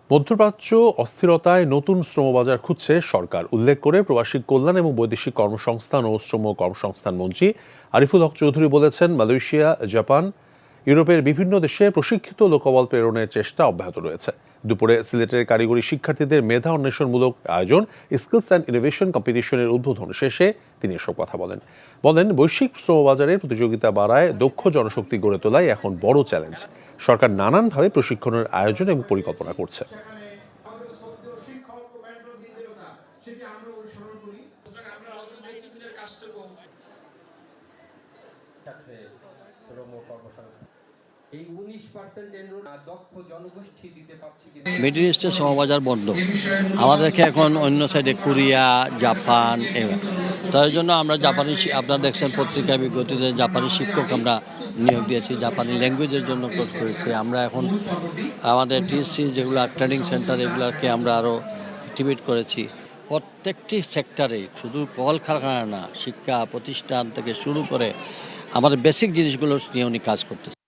মধ্যপ্রাচ্য অস্থিরতায় নতুন শ্রমবাজার খুঁজছে সরকার উল্লেখ করে প্রবাসী কল্যাণ এবং বৈদেশিক কর্মসংস্থান ও শ্রম কর্মসংস্থান মন্ত্রী আরিফুল হক চৌধুরী বলেছেন, মালয়েশিয়া, জাপান, ইউরোপের বিভিন্ন দেশে প্রশিক্ষিত লোকবল প্রেরণের চেষ্টা অব্যাহত রয়েছে। দুপুরে সিলেটের কারিগরি শিক্ষার্থীদের মেধা অন্বেষণমূলক আয়োজন স্কিলস অ্যান্ড ইনোভেশন কম্পিটিশনের উদ্বোধন শেষে তিনি এসব কথা বলেন। বৈশ্বিক শ্রমবাজারে প্রতিযোগিতা বাড়ায় দক্ষ জনশক্তি গড়ে তোলাই এখন বড় চ্যালেঞ্জ। সরকার নানানভাবে প্রশিক্ষণের আয়োজন এবং পরিকল্পনা করছে। মিডল ইস্টের শ্রমবাজার বন্ধ, আমাদেরকে এখন অন্য সাইডে কোরিয়া, জাপান, তার জন্য আমরা জাপানি, আপনারা দেখছেন পত্রিকা বিজ্ঞপ্তিতে জাপানি শিক্ষক আমরা নিয়োগ দিয়েছি, জাপানি ল্যাঙ্গুয়েজের জন্য কোর্স করেছি। আমরা এখন আমাদের টিএসসি যেগুলো ট্রেনিং সেন্টার এগুলোকে আমরা আরও অ্যাক্টিভেট করেছি। প্রত্যেকটি সেক্টরে, শুধু কলকারখানা না, শিক্ষা প্রতিষ্ঠান থেকে শুরু করে আমাদের বেসিক জিনিসগুলো নিয়ে উনি কাজ করতেছে।